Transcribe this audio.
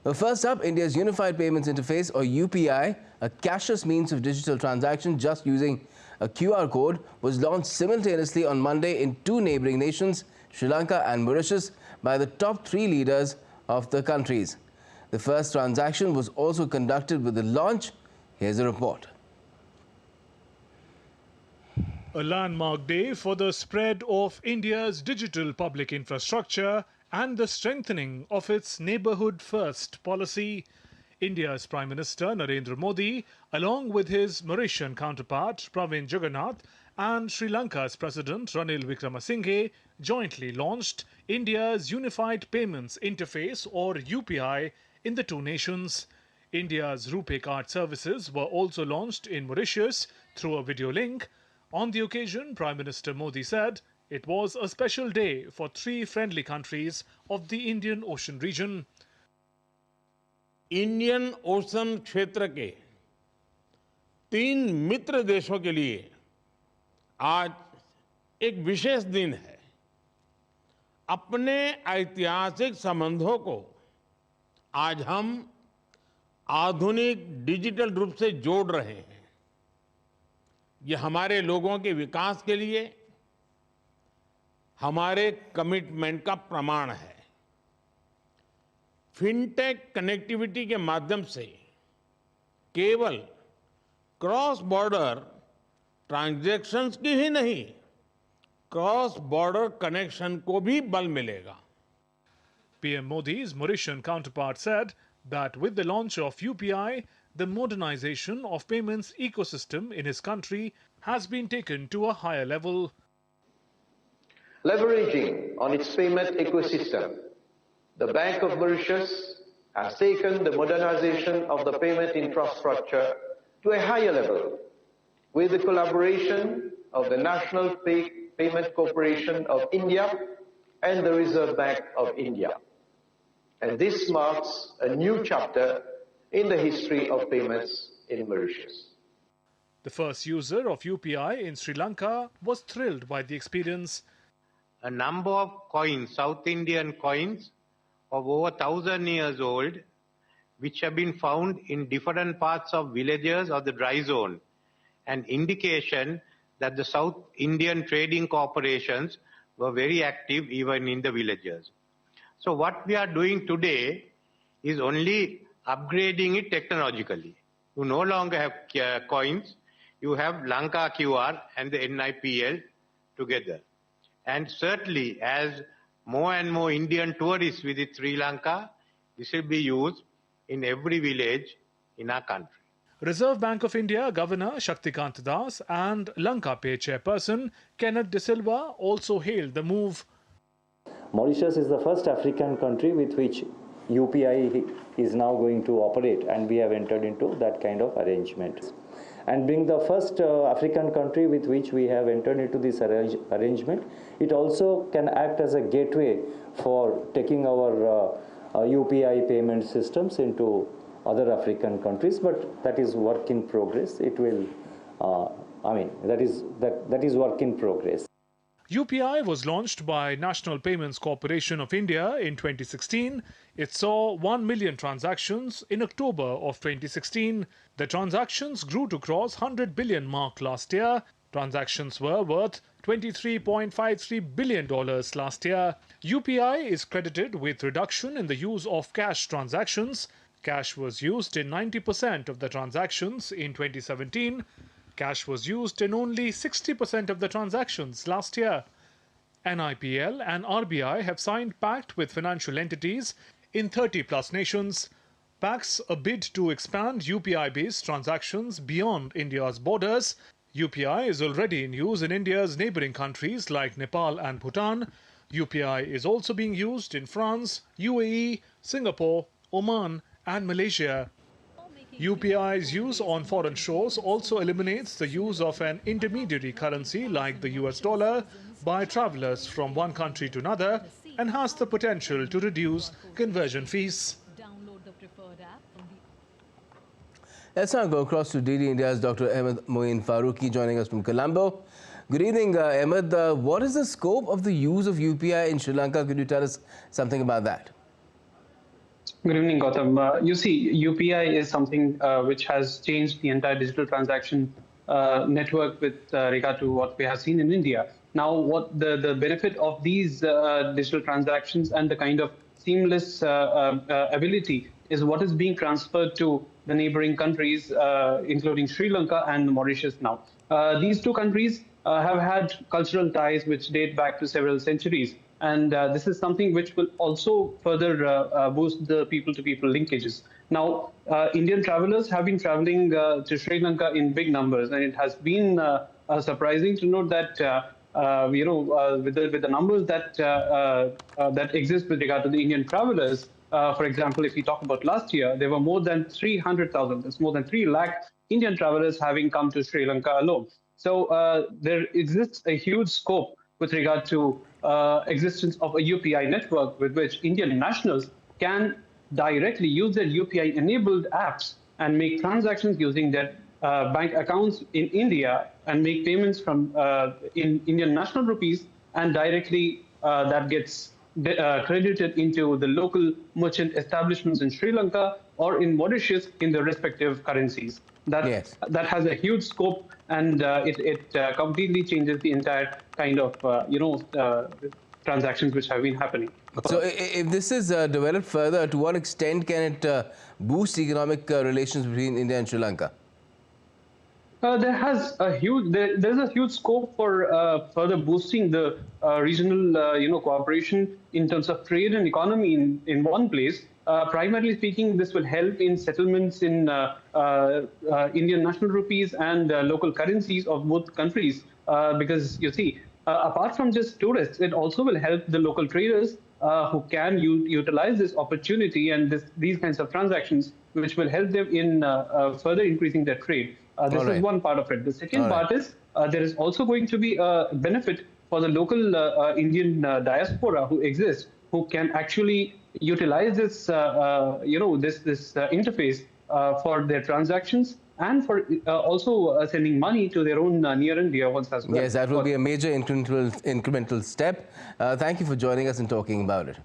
Well, first up, India's Unified Payments Interface, or UPI, a cashless means of digital transaction just using a QR code, was launched simultaneously on Monday in two neighboring nations, Sri Lanka and Mauritius, by the top three leaders of the countries. The first transaction was also conducted with the launch. Here's a report. A landmark day for the spread of India's digital public infrastructure and the strengthening of its neighbourhood first policy. India's Prime Minister Narendra Modi, along with his Mauritian counterpart Pravin Jagannath and Sri Lanka's President Ranil Wickremesinghe, jointly launched India's Unified Payments Interface, or UPI, in the two nations. India's RuPay card services were also launched in Mauritius through a video link. On the occasion, Prime Minister Modi said it was a special day for three friendly countries of the Indian Ocean region. Indian ocean क्षेत्र के तीन मित्र देशों के लिए आज एक विशेष दिन है। अपने ऐतिहासिक संबंधों को आज हम आधुनिक डिजिटल रूप से जोड़ रहे हैं। ये हमारे लोगों के विकास के लिए हमारे कमिटमेंट का प्रमाण है। फिनटेक कनेक्टिविटी के माध्यम से केवल क्रॉस बॉर्डर ट्रांजैक्शंस की ही नहीं, क्रॉस बॉर्डर कनेक्शन को भी बल मिलेगा। PM Modi's Mauritian counterpart said that with the launch of UPI, the modernization of payments ecosystem in his country has been taken to a higher level. Leveraging on its payment ecosystem, the Bank of Mauritius has taken the modernization of the payment infrastructure to a higher level with the collaboration of the National Payment Corporation of India and the Reserve Bank of India. And this marks a new chapter in the history of payments in Mauritius. The first user of UPI in Sri Lanka was thrilled by the experience. A number of coins, South Indian coins, of over 1,000 years old, which have been found in different parts of villages of the dry zone, an indication that the South Indian trading corporations were very active even in the villages. So what we are doing today is only upgrading it technologically. You no longer have coins, you have Lanka QR and the NIPL together. And certainly as more and more Indian tourists visit Sri Lanka, this will be used in every village in our country. Reserve Bank of India Governor Shaktikant Das and Lanka Pay Chairperson Kenneth De Silva also hailed the move. Mauritius is the first African country with which UPI is now going to operate, and we have entered into that kind of arrangement. And being the first African country with which we have entered into this arrangement, it also can act as a gateway for taking our UPI payment systems into other African countries, but that is work in progress. It will, that is work in progress. UPI was launched by National Payments Corporation of India in 2016. It saw 1 million transactions in October of 2016. The transactions grew to cross 100 billion mark last year. Transactions were worth $23.53 billion last year. UPI is credited with reduction in the use of cash transactions. Cash was used in 90% of the transactions in 2017. Cash was used in only 60% of the transactions last year. NIPL and RBI have signed pact with financial entities in 30+ nations. Pacts a bid to expand UPI-based transactions beyond India's borders. UPI is already in use in India's neighbouring countries like Nepal and Bhutan. UPI is also being used in France, UAE, Singapore, Oman and Malaysia. UPI's use on foreign shores also eliminates the use of an intermediary currency like the US dollar by travellers from one country to another and has the potential to reduce conversion fees. Let's now go across to DD India's Dr. Ahmed Moin Faruqi joining us from Colombo. Good evening, Ahmed. What is the scope of the use of UPI in Sri Lanka? Could you tell us something about that? Good evening, Gautam. You see, UPI is something which has changed the entire digital transaction network with regard to what we have seen in India. Now, what the benefit of these digital transactions and the kind of seamless ability is what is being transferred to the neighboring countries, including Sri Lanka and Mauritius now. These two countries have had cultural ties which date back to several centuries. And this is something which will also further boost the people-to-people linkages. Now, Indian travelers have been traveling to Sri Lanka in big numbers, and it has been surprising to note that with the numbers that exist with regard to the Indian travelers. For example, if we talk about last year, there were more than 300,000. That's more than 3 lakh Indian travelers having come to Sri Lanka alone. So there exists a huge scope with regard to existence of a UPI network with which Indian nationals can directly use their UPI-enabled apps and make transactions using their bank accounts in India and make payments from in Indian national rupees, and directly that gets credited into the local merchant establishments in Sri Lanka or in Mauritius in the respective currencies. That has a huge scope, and it completely changes the entire kind of transactions which have been happening. So, if this is developed further, to what extent can it boost economic relations between India and Sri Lanka? There's a huge scope for further boosting the regional cooperation in terms of trade and economy in one place. Primarily speaking, this will help in settlements in Indian national rupees and local currencies of both countries, because you see, apart from just tourists, it also will help the local traders who can utilize this opportunity and these kinds of transactions, which will help them in further increasing their trade. This is one part of it. The second part is there is also going to be a benefit for the local Indian diaspora who exists, who can actually utilize this, this interface for their transactions and for also sending money to their own near and dear ones as well. Yes, that will be a major incremental step. Thank you for joining us and talking about it.